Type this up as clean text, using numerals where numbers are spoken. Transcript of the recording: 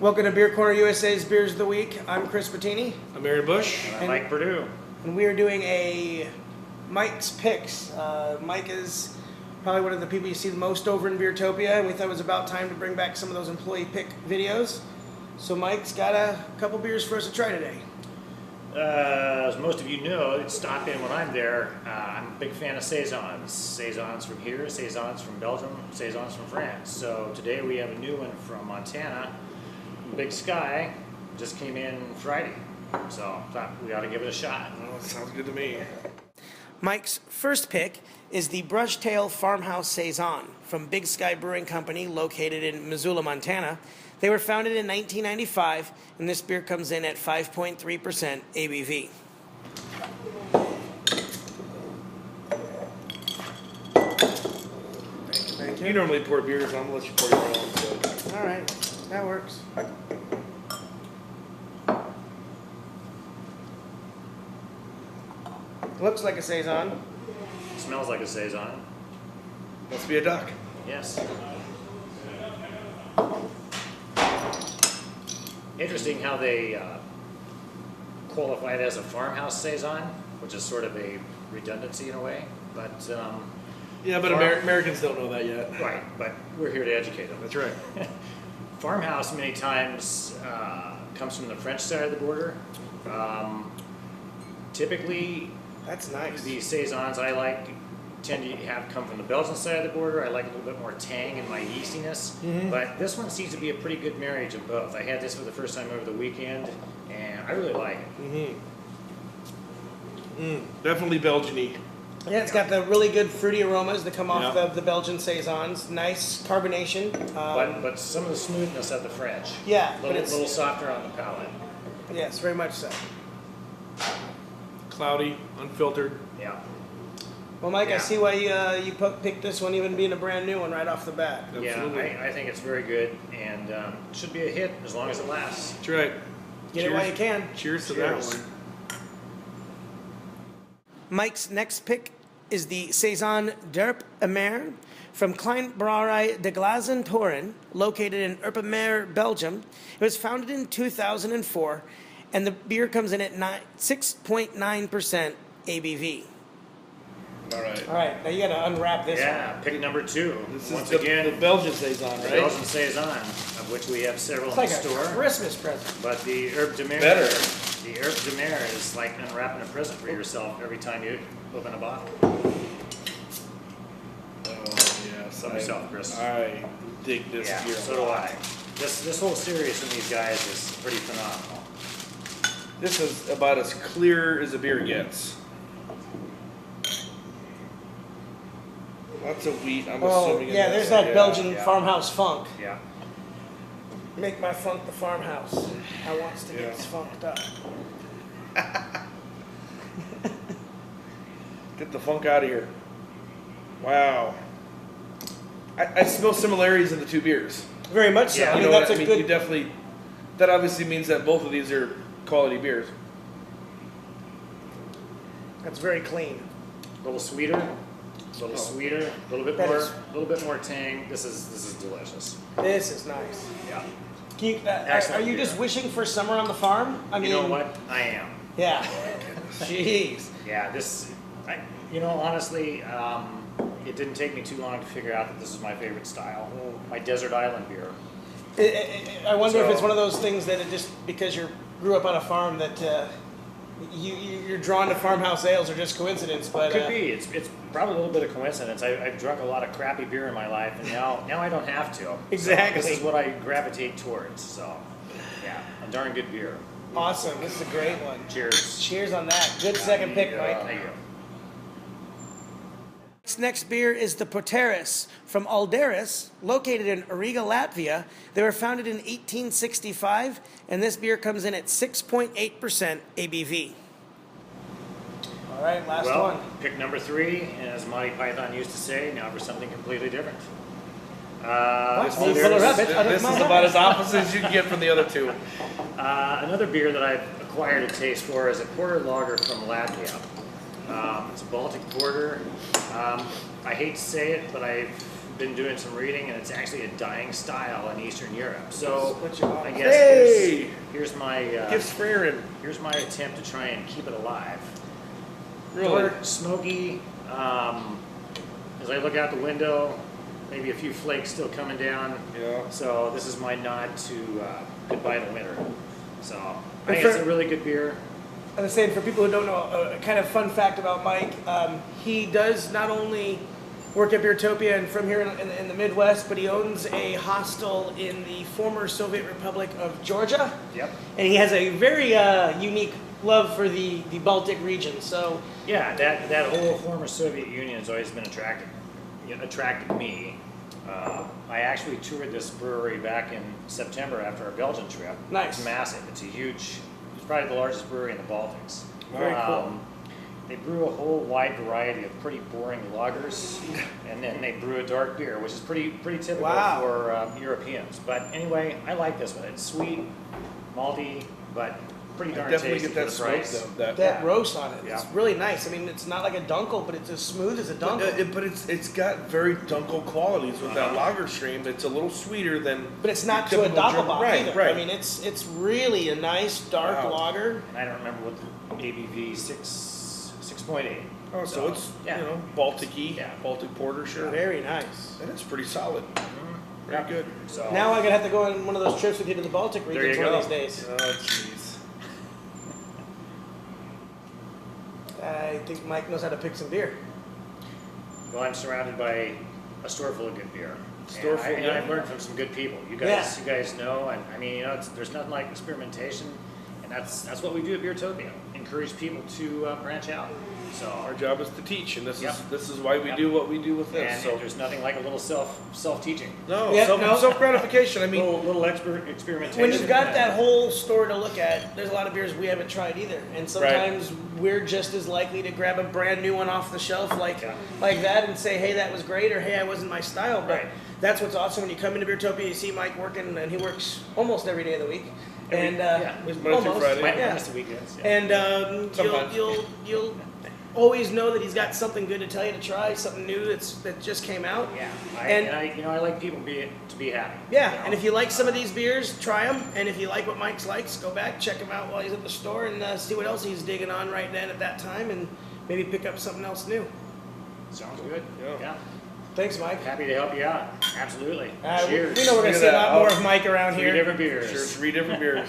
Welcome to Beer Corner USA's Beers of the Week. I'm Chris Bettini. I'm Aaron Bush. And I'm Mike Purdue. And we are doing a Mike's Picks. Mike is probably one of the people you see the most over in Beertopia, and we thought it was about time to bring back some of those employee pick videos. So Mike's got a couple beers for us to try today. As most of you know, stop in when I'm there. I'm a big fan of Saisons. Saisons from here, Saisons from Belgium, Saisons from France. So today we have a new one from Montana. Big Sky just came in Friday. So thought we ought to give it a shot. Oh, sounds good to me. Mike's first pick is the Brushtail Farmhouse Saison from Big Sky Brewing Company located in Missoula, Montana. They were founded in 1995, and this beer comes in at 5.3% ABV. Thank you. You normally pour beers, I'm going to let you pour your own. So. All right, that works. Looks like a Saison. Smells like a Saison. Must be a duck. Yes. Interesting how they qualify it as a farmhouse Saison, which is sort of a redundancy in a way. But yeah, but Americans don't know that yet. Right, but we're here to educate them. That's right. Farmhouse many times comes from the French side of the border. Typically, That's nice. the Saisons I like tend to have come from the Belgian side of the border. I like a little bit more tang in my yeastiness, but this one seems to be a pretty good marriage of both. I had this for the first time over the weekend, and I really like it. Definitely Belgian-y. Yeah, it's got the really good fruity aromas that come off Yeah. the Belgian Saisons. Nice carbonation. But some of the smoothness of the French. Yeah, A but it's little softer on the palate. yes, very much so. Cloudy, unfiltered. Yeah. Well, Mike, I Yeah. see why you picked this one, even being a brand new one right off the bat. Absolutely. Yeah, I think it's very good, and should be a hit as long as it lasts. That's right. Get it while you can. Cheers to Cheers. that one. Mike's next pick is the Saison d'Erp Amer from Kleinbrouwerij de Glazen Toren, located in Erpenmer, Belgium. It was founded in 2004, and the beer comes in at 6.9% ABV. All right. All right, now you got to unwrap this one. Yeah, pick number two. This Once is again, the Belgian Saison, the right? Belgian Saison, of which we have several It's in like the a store. Christmas present. But the Herb de Mer, Better. the Herb de Mer is like unwrapping a present for yourself every time you open a bottle. Oh, yes. Help yourself, Chris. I dig this Yeah, beer. so do I. This whole series from these guys is pretty phenomenal. This is about as clear as a beer gets. Lots of wheat, I'm Oh, assuming. in yeah, this. there's that Belgian yeah. farmhouse funk. Yeah. Make my funk the farmhouse. I wants to Yeah. get funked up. Get the funk out of here. Wow. I smell similarities in the two beers. Very much so. Yeah. I You mean, know that's what a I mean? good. You definitely, that obviously means that both of these are quality beers. That's very clean. A little sweeter, a little bit That more, is- a little bit more tang. This is delicious. This is nice. Yeah. Can you, are Excellent you beer. just wishing for summer on the farm? I mean, You know what? I am. Yeah. Jeez. Yeah. Honestly, it didn't take me too long to figure out that this is my favorite style. My desert island beer. I wonder if So- it's one of those things that it just because you grew up on a farm that you're drawn to farmhouse ales or just coincidence. But Could be. It's probably a little bit of coincidence. I've drunk a lot of crappy beer in my life, and now I don't have to. Exactly. So this is what I gravitate towards. So, yeah, a darn good beer. Awesome. This is a great one. Cheers. Cheers on that. Good second pick, Mike. Thank you. This next beer is the Porteris from Alderis, located in Riga, Latvia. They were founded in 1865, and this beer comes in at 6.8% ABV. All right, last Well, one. pick number three, and as Monty Python used to say, now for something completely different. This This is about as opposite as you can get from the other two. Another beer that I've acquired a taste for is a porter lager from Latvia. It's a Baltic Porter. I hate to say it, but I've been doing some reading, and it's actually a dying style in Eastern Europe. So I guess Hey! here's my Gifts for Aaron. here's my attempt to try and keep it alive. Really? Dark, smoky. As I look out the window, maybe a few flakes still coming down. Yeah. So this is my nod to goodbye to winter. So I And think it's for- a really good beer. I was saying, for people who don't know, a kind of fun fact about Mike, he does not only work at Beertopia and from here in the Midwest, but he owns a hostel in the former Soviet Republic of Georgia. Yep. And he has a very unique love for the Baltic region. So Yeah, that whole former Soviet Union has always been attracted me. I actually toured this brewery back in September after our Belgian trip. Nice. It's massive. It's a huge. It's probably the largest brewery in the Baltics. Very cool. They brew a whole wide variety of pretty boring lagers, and then they brew a dark beer, which is pretty typical Wow. for Europeans. But anyway, I like this one. It's sweet, malty, but pretty darn Definitely tasty get that for the smoke price. though. That, that roast on it, Yeah. it's really nice. I mean, it's not like a dunkel, but it's as smooth as a but, dunkel. but it's got very dunkel qualities with that Uh-huh. lager stream. It's a little sweeter than. But it's not to your a typical German- doppelbock right, either. Right. I mean, it's really a nice dark Wow. lager. And I don't remember what the ABV 6.8. Oh, so it's yeah. Baltic-y, Yeah. Baltic Porter, sure. Very nice. And it's pretty solid. Very Yeah. good. So Now I'm gonna have to go on one of those trips with you to the Baltic There region you one of go. these days. Oh, jeez. I think Mike knows how to pick some beer. well, I'm surrounded by a store full of good beer. Store And full, and yeah. I've learned from some good people. You guys know, and I mean, there's nothing like experimentation, and that's what we do at Beertopia. Encourage people to branch out. So Our job is to teach, and this Yep. is this why we do what we do with this. and So there's nothing like a little self teaching. no, Yep, no. self gratification. I mean, Little experimentation. When you've got that whole store to look at, there's a lot of beers we haven't tried either, and sometimes we're just as likely to grab a brand new one off the shelf like Yeah. like that and say, hey, that was great, or hey, that wasn't my style. But Right. that's what's awesome when you come into Beertopia. You see Mike working, and he works almost every day of the week. Every- And yeah. It's Monday through Friday. Minus yeah. the weekends. Yeah. And Sometimes. you'll always know that he's got something good to tell you to try, something new that just came out. Yeah, And- I like people to be happy. Yeah, you know? and if you like some of these beers, try them. And if you like what Mike's likes, go back, check him out while he's at the store, and see what else he's digging on right then at that time, and maybe pick up something else new. Sounds good. Yeah. Thanks, Mike. Happy to help you out. Absolutely. We Cheers. know we're Look gonna at see a that. lot more Oh, of Mike around Three here. different beers. sure, 3 different beers.